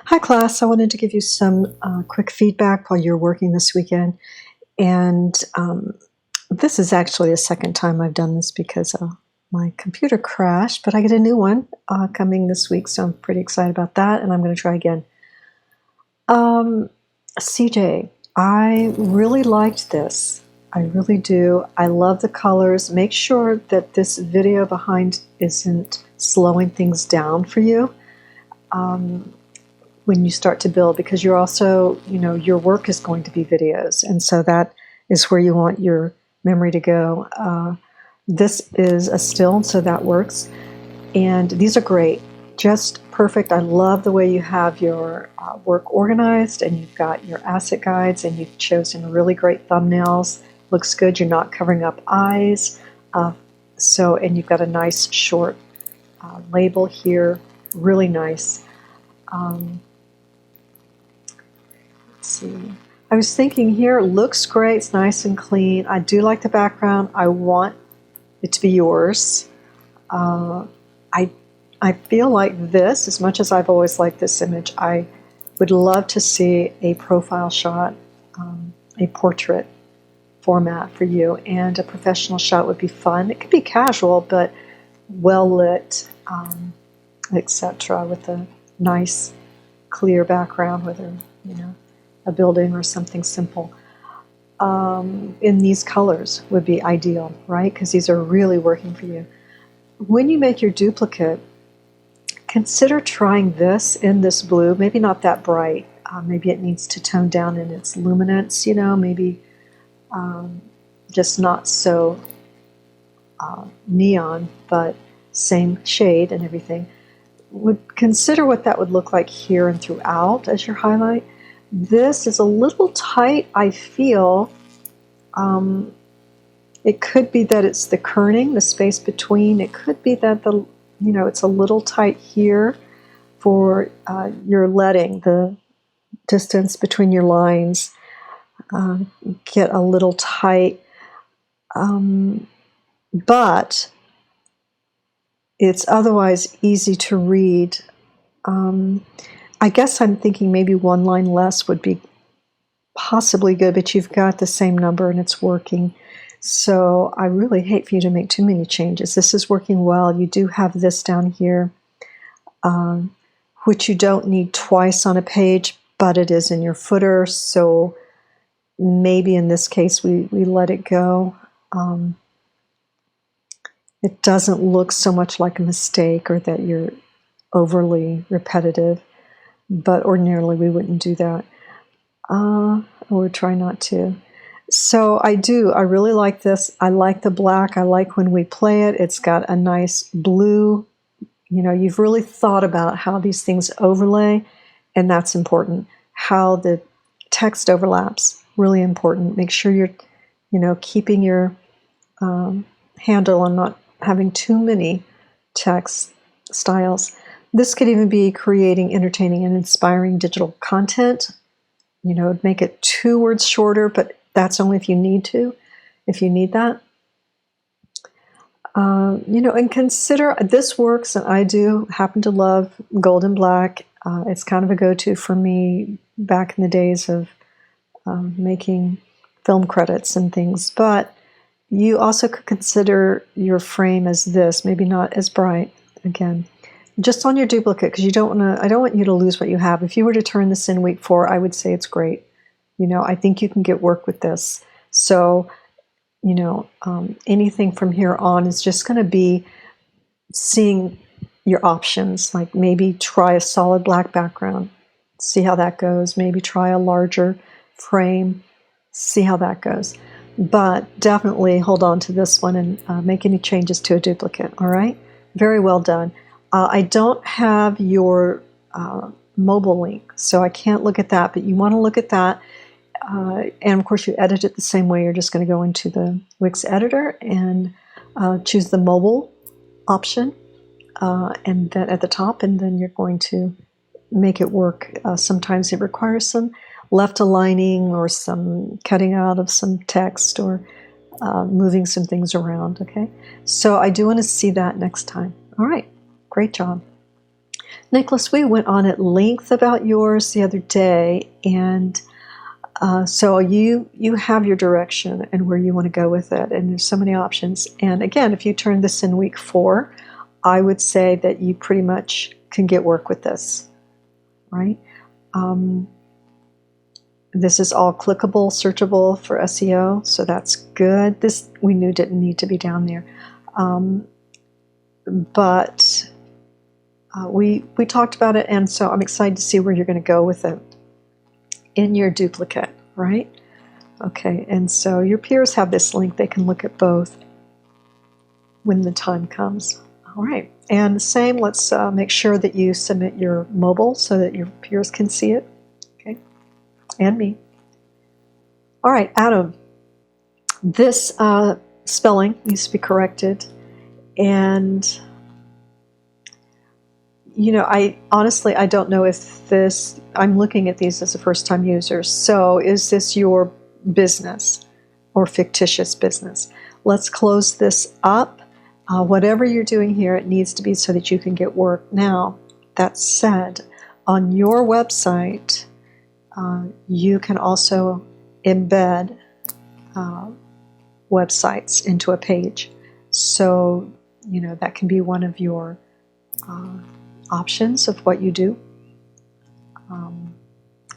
Hi, class. I wanted to give you some quick feedback while you're working this weekend. And this is actually the second time I've done this because my computer crashed, but I get a new one coming this week, so I'm pretty excited about that, and I'm going to try again. CJ, I really liked this. I really do. I love the colors. Make sure that this video behind isn't slowing things down for you. When you start to build, because you're also, your work is going to be videos, and so that is where you want your memory to go. This is a still, so that works, and these are great, just perfect. I love the way you have your work organized, and you've got your asset guides, and you've chosen really great thumbnails. Looks good. You're not covering up eyes, and you've got a nice short label here, really nice. See. I was thinking here, it looks great, it's nice and clean. I do like the background. I want it to be yours. I feel like this, as much as I've always liked this image, I would love to see a profile shot, a portrait format for you, and a professional shot would be fun. It could be casual, but well lit, etc., with a nice, clear background, whether, a building or something simple. In these colors would be ideal, right? Because these are really working for you. When you make your duplicate, consider trying this in this blue, maybe not that bright. Maybe it needs to tone down in its luminance, maybe just not so neon, but same shade and everything. Would consider what that would look like here and throughout as your highlight. This is a little tight, I feel. It could be that it's the kerning, the space between. It could be that it's a little tight here for your letting, the distance between your lines get a little tight. But it's otherwise easy to read. I guess I'm thinking maybe one line less would be possibly good, but you've got the same number and it's working. So I really hate for you to make too many changes. This is working well. You do have this down here, which you don't need twice on a page, but it is in your footer. So maybe in this case we let it go. It doesn't look so much like a mistake or that you're overly repetitive, but ordinarily we wouldn't do that. Or try not to. So I really like this. I like the black. I like when we play it. It's got a nice blue. You've really thought about how these things overlay, and that's important. How the text overlaps, really important. Make sure you're, keeping your handle on not having too many text styles. This could even be creating entertaining and inspiring digital content. Make it 2 words shorter, but that's only if you need to, if you need that. And consider, this works, and I do happen to love gold and black. It's kind of a go-to for me back in the days of making film credits and things. But you also could consider your frame as this, maybe not as bright, again. Just on your duplicate, because I don't want you to lose what you have. If you were to turn this in week 4, I would say it's great. I think you can get work with this. So, anything from here on is just going to be seeing your options. Like maybe try a solid black background, see how that goes. Maybe try a larger frame, see how that goes. But definitely hold on to this one and make any changes to a duplicate. All right? Very well done. I don't have your mobile link, so I can't look at that, but you want to look at that. And of course, you edit it the same way. You're just going to go into the Wix editor and choose the mobile option, and then at the top, and then you're going to make it work. Sometimes it requires some left aligning or some cutting out of some text or moving some things around. Okay, so I do want to see that next time. All right. Great job. Nicholas, we went on at length about yours the other day, and so you have your direction and where you want to go with it, and there's so many options. And again, if you turn this in week 4, I would say that you pretty much can get work with this, right? This is all clickable, searchable for SEO, so that's good. This we knew didn't need to be down there, but we talked about it, and so I'm excited to see where you're going to go with it in your duplicate, right? Okay, and so your peers have this link. They can look at both when the time comes. All right, and the same, let's make sure that you submit your mobile so that your peers can see it, okay, and me. All right, Adam, this spelling needs to be corrected, and you know, I honestly, I don't know if this, I'm looking at these as a first-time user, so is this your business or fictitious business? Let's close this up. Whatever you're doing here, it needs to be so that you can get work. Now, that said, on your website, you can also embed websites into a page. So, you know, that can be one of your options of what you do.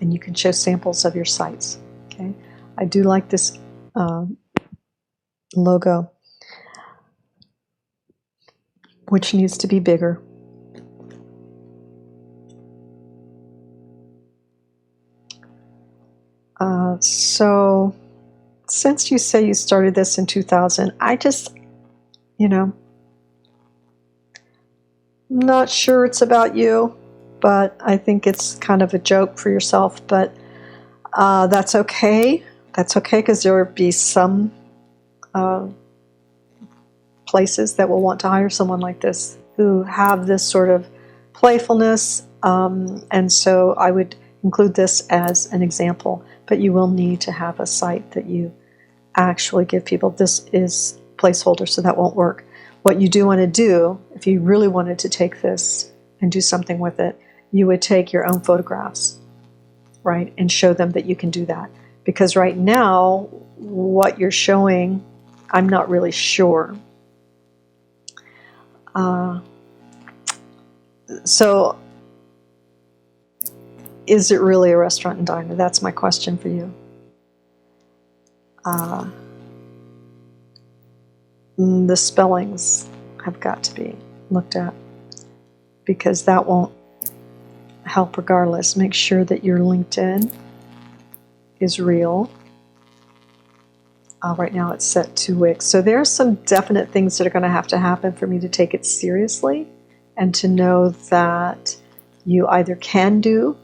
And you can show samples of your sites. Okay, I do like this logo, which needs to be bigger. So since you say you started this in 2000, I just, you know, not sure it's about you, but I think it's kind of a joke for yourself, but that's okay. That's okay, because there will be some places that will want to hire someone like this who have this sort of playfulness, and so I would include this as an example, but you will need to have a site that you actually give people. This is placeholder, so that won't work. What you do want to do, if you really wanted to take this and do something with it, you would take your own photographs, right, and show them that you can do that. Because right now, what you're showing, I'm not really sure. So, is it really a restaurant and diner? That's my question for you. The spellings have got to be looked at, because that won't help regardless. Make sure that your LinkedIn is real. Right now it's set to Wix. So there are some definite things that are going to happen for me to take it seriously, and to know that you either can do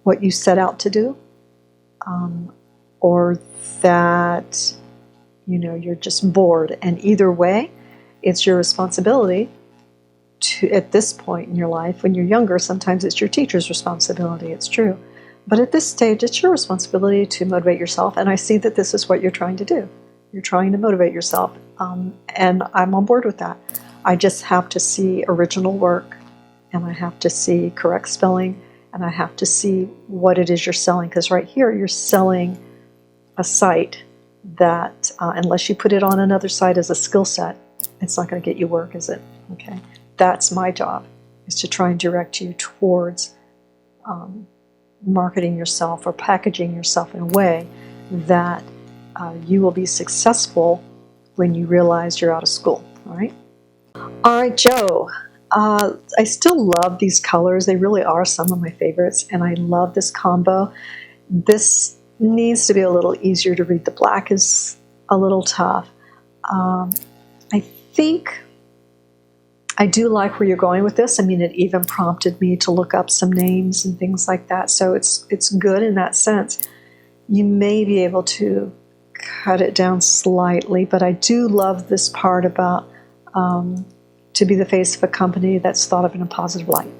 what you set out to do, or that, you know, you're just bored. And either way, it's your responsibility to, at this point in your life, when you're younger, sometimes it's your teacher's responsibility, it's true. But at this stage, it's your responsibility to motivate yourself, and I see that this is what you're trying to do. You're trying to motivate yourself, and I'm on board with that. I just have to see original work, and I have to see correct spelling, and I have to see what it is you're selling, because right here you're selling a site that, unless you put it on another site as a skill set, it's not going to get you work, is it? Okay, that's my job, is to try and direct you towards marketing yourself or packaging yourself in a way that you will be successful when you realize you're out of school. All right? All right, Joe. I still love these colors. They really are some of my favorites, and I love this combo. This needs to be a little easier to read. The black is a little tough. I think I do like where you're going with this. I mean, it even prompted me to look up some names and things like that, so it's good in that sense. You may be able to cut it down slightly, but I do love this part about to be the face of a company that's thought of in a positive light.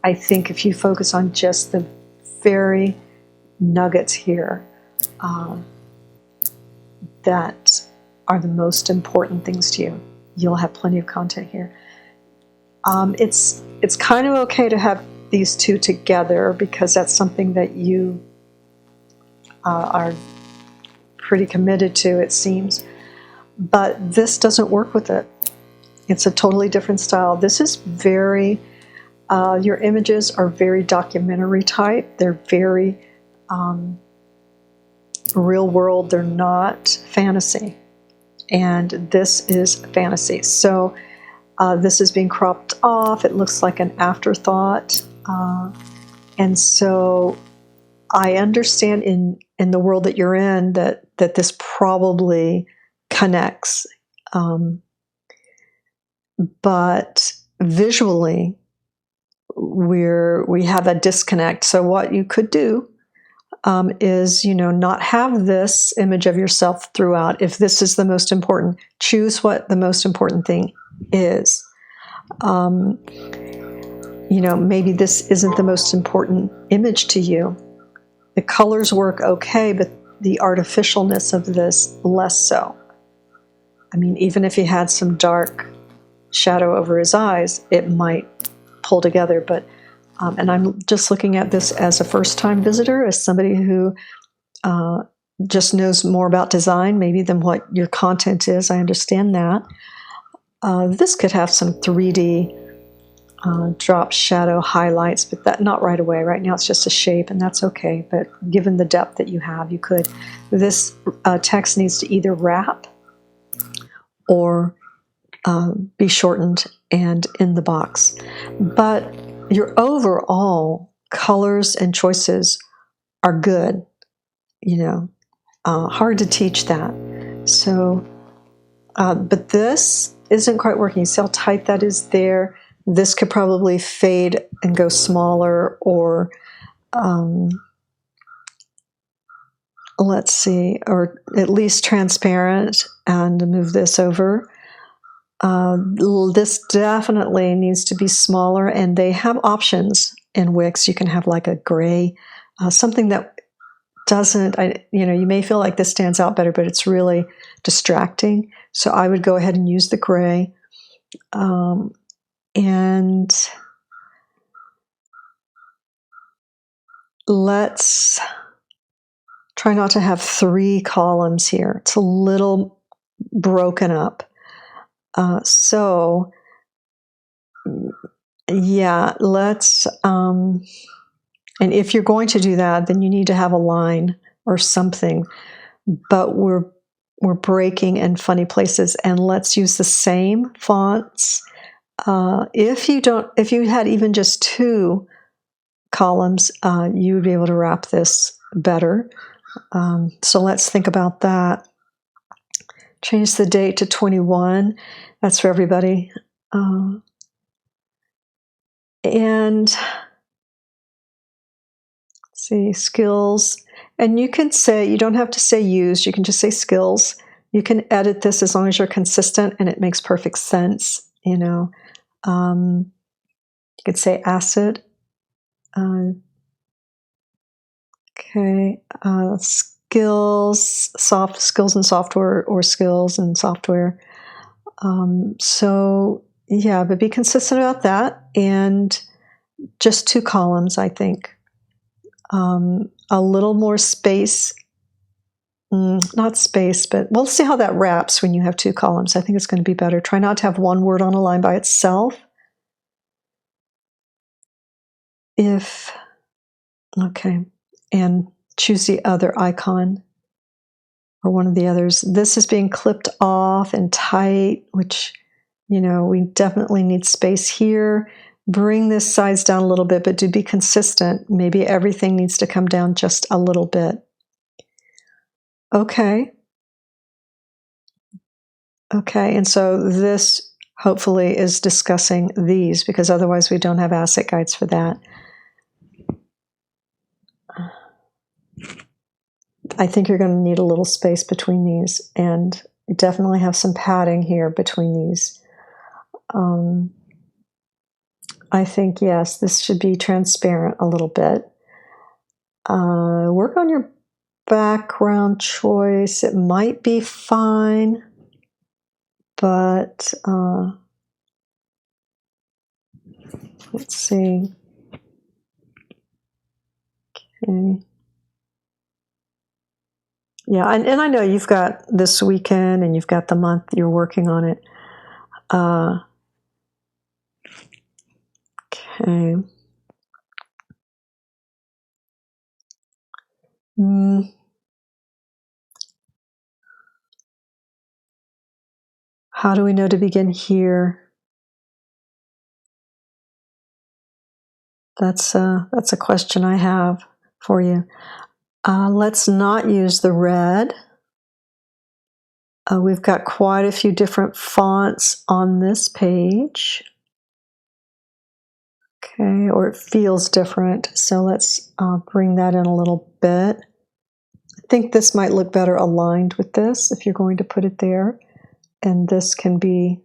I think if you focus on just the very nuggets here that are the most important things to you, you'll have plenty of content here. It's kind of okay to have these two together because that's something that you are pretty committed to, it seems. But this doesn't work with it. It's a totally different style. This is very, your images are very documentary type. They're very real world. They're not fantasy. And this is fantasy. So this is being cropped off. It looks like an afterthought. And so I understand in the world that you're in that this probably connects. But visually, we have a disconnect. So what you could do is, not have this image of yourself throughout. If this is the most important, choose what the most important thing is. Maybe this isn't the most important image to you. The colors work okay, but the artificialness of this less so. I mean, even if he had some dark shadow over his eyes, it might pull together. But and I'm just looking at this as a first-time visitor, as somebody who just knows more about design maybe than what your content is. I understand that. This could have some 3D drop shadow highlights, but that not right away. Right now it's just a shape, and that's okay. But given the depth that you have, you could. This text needs to either wrap or be shortened and in the box. But your overall colors and choices are good. Hard to teach that. So, but this isn't quite working. See how tight that is there? This could probably fade and go smaller, or let's see, or at least transparent, and move this over. This definitely needs to be smaller, and they have options in Wix. You can have like a gray, something that doesn't, you may feel like this stands out better, but it's really distracting. So I would go ahead and use the gray. And let's try not to have 3 columns here. It's a little broken up. So yeah, let's, and if you're going to do that, then you need to have a line or something, but we're breaking in funny places, and let's use the same fonts. If you had even just 2 columns, you would be able to wrap this better. So let's think about that. Change the date to 21. That's for everybody. And let's see, skills. And you can say, you don't have to say used, you can just say skills. You can edit this as long as you're consistent and it makes perfect sense. You could say acid. Okay, skills, soft skills and software, or skills and software. So yeah, but be consistent about that, and just 2 columns, I think. A little more space, not space, but we'll see how that wraps when you have 2 columns. I think it's going to be better. Try not to have one word on a line by itself. Okay, and choose the other icon or one of the others. This is being clipped off and tight, which, we definitely need space here. Bring this size down a little bit, but do be consistent. Maybe everything needs to come down just a little bit. Okay, and so this hopefully is discussing these, because otherwise we don't have asset guides for that. I think you're going to need a little space between these, and definitely have some padding here between these. I think, yes, this should be transparent a little bit. Work on your background choice. It might be fine, but Let's see. Okay. Yeah, and I know you've got this weekend and you've got the month you're working on it. Okay. How do we know to begin here? That's a question I have for you. Let's not use the red. We've got quite a few different fonts on this page. Okay, or it feels different. So let's bring that in a little bit. I think this might look better aligned with this if you're going to put it there. And this can be,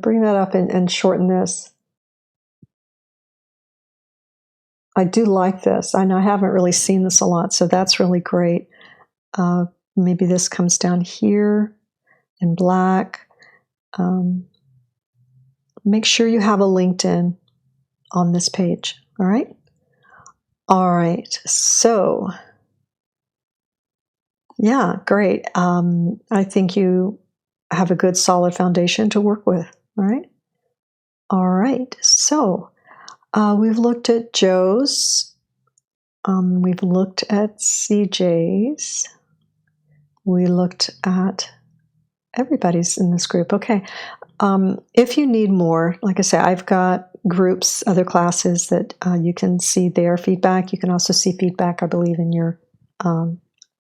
bring that up and shorten this. I do like this. I know I haven't really seen this a lot, so that's really great. Maybe this comes down here in black. Make sure you have a LinkedIn on this page, all right? All right, so, yeah, great. I think you have a good solid foundation to work with, all right? All right, so we've looked at Joe's. We've looked at CJ's. We looked at everybody's in this group. Okay. If you need more, like I say, I've got groups, other classes that you can see their feedback. You can also see feedback, I believe, in your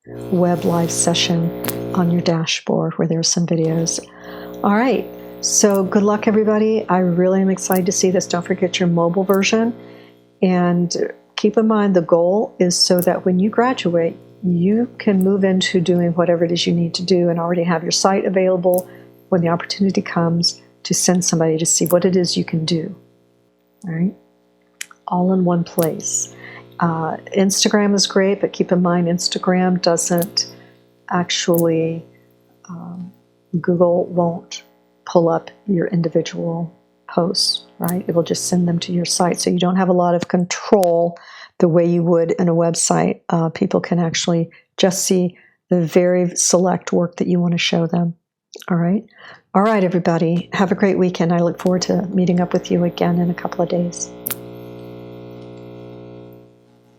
web live session on your dashboard where there's some videos. All right. So good luck, everybody. I really am excited to see this. Don't forget your mobile version. And keep in mind the goal is so that when you graduate, you can move into doing whatever it is you need to do and already have your site available when the opportunity comes to send somebody to see what it is you can do. All right? All in one place. Instagram is great, but keep in mind Instagram doesn't actually, Google won't pull up your individual posts, right? It will just send them to your site. So you don't have a lot of control the way you would in a website. People can actually just see the very select work that you want to show them. All right. All right, everybody. Have a great weekend. I look forward to meeting up with you again in a couple of days.